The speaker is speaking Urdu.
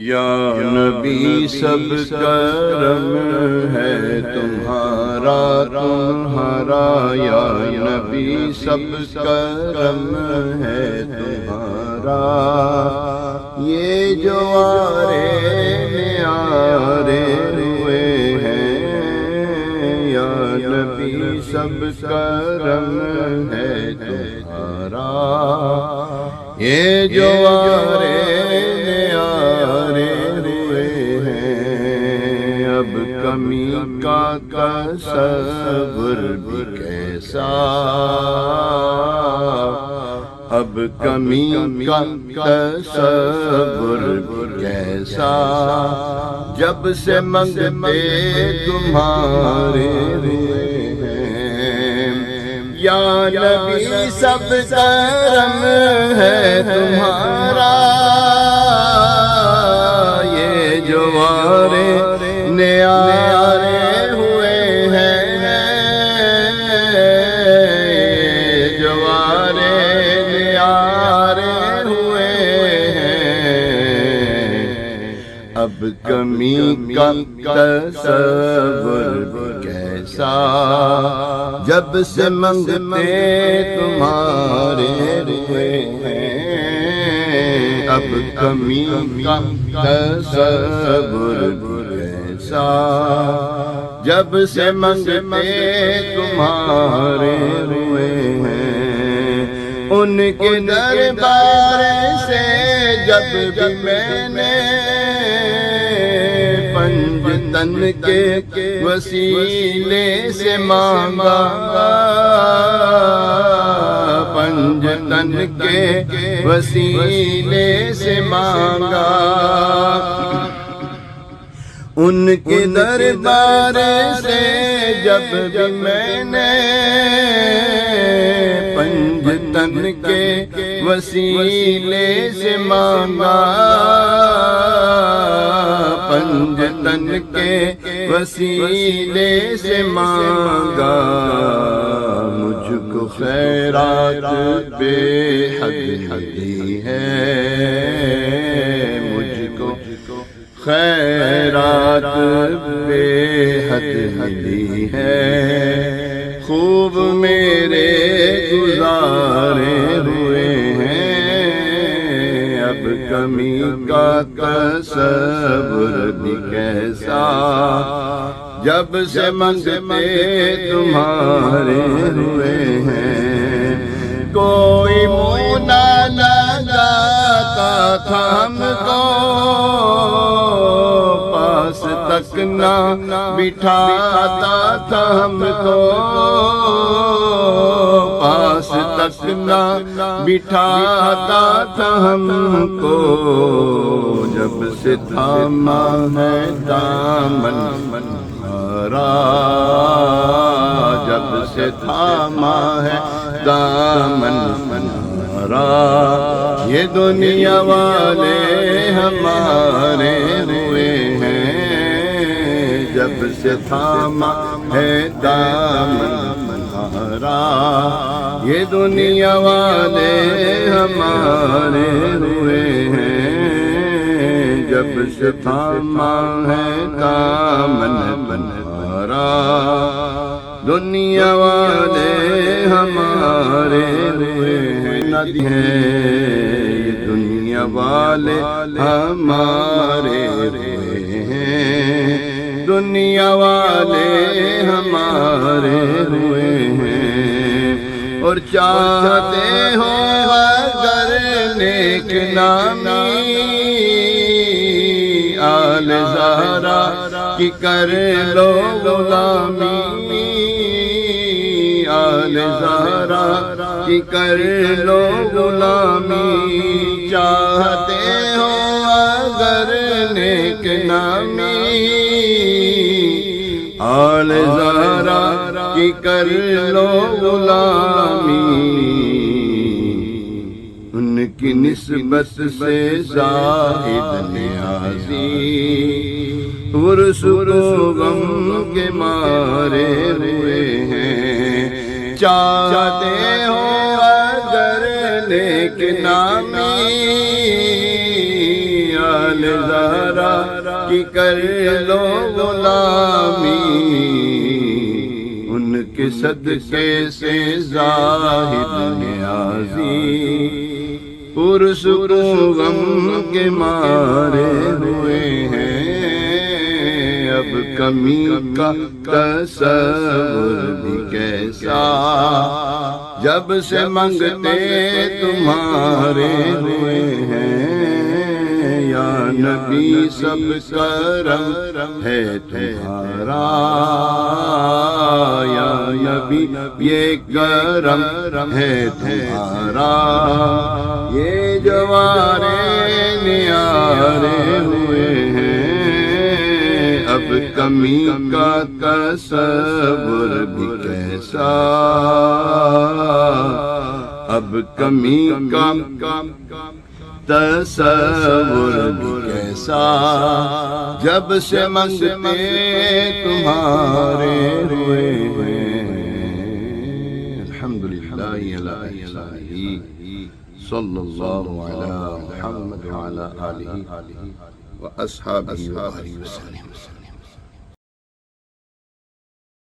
یا نبی سب کرم ہے تمہارا یا نبی سب کرم ہے تمہارا، یہ جو آرے ہوئے ہیں یا نبی سب کرم ہے تمہارا، یہ جو آرے اب کمی کا تصور بھی کیسا، اب کمی کا تصور بھی کیسا، جب سے منگتے تمہارے یا نبی سب کرم ہے تمہارا، یہ جو نیارے ہوئے ہیں، جوارے نیارے ہوئے ہیں، اب کمی کا تصور کیسا، جب سے منگتے تمہارے ہیں، اب کمی کا تصور کیسا، جب سے منگتے تمہارے ہیں، ان کے دربار سے جب بھی میں نے پنجتن کے وسیلے سے مانگا، پنجتن کے وسیلے سے مانگا، ان کے دربار سے جب بھی میں نے پنجتن کے وسیلے سے مانگا، پنجتن کے وسیلے سے مانگا، مجھ کو خیرات بے حد ملی ہے، مجھ کو خیرات بے حد ملی ہے، خوب میرے گزارے ہوئے ہیں، اب کمی کا تصور بھی کیسا، جب سے منگتے تمہارے ہوئے ہیں، کوئی منہ نہ لگاتا تھا ہم کو، پاس تک نہ بٹھاتا تھا ہم کو، پاس تک نہ بٹھاتا تھا ہم کو، جب سے تھاما ہے دامن ہمارا، جب سے تھاما ہے دامن ہمارا، یہ دنیا والے ہمارے ہوئے ہیں، جب سے تھاما ہے دامن ہمارا، یہ دنیا والے ہمارے ہوئے ہیں، جب سے تھاما ہے دامن ہمارا، دنیا والے ہمارے ہوئے ہیں، ندی ہے یہ دنیا والے ہمارے ہوئے ہیں، دنیا والے ہمارے ہوئے ہیں، اور چاہتے ہو اگر نیک نامی آل زہرا کی کر لو غلامی، آل زہرا کی کر لو غلامی، چاہتے ہو اگر نیک نامی آل زہرا کی کر لو غلامی، ان کی نسبت سے زاہد نیازی ورث کو غم کے مارے ہوئے ہیں، چاہتے ہو اگر نیک نامی آل زہرا یارا کی کر لو غلامی، ان کے صدقے سے زاہد نیازی پرسکون غم کے مارے ہوئے ہیں، اب کمی کا تصور بھی کیسا جب سے منگتے تمہارے ہوئے ہیں، یا نبی سب کرم ہے تمہارا، یا نبی یہ کرم ہے تمہارا، یہ جوارے نیارے ہوئے ہیں، اب کمی کا تصور بھی کیسا، اب کمی کا تصور بھی کیسا جب سے منگتے تمہارے ہوئے ہیں۔ الحمدللہ علی احسانہ، صلی اللہ علی محمد وعلی آلہ واصحابہ وسلم۔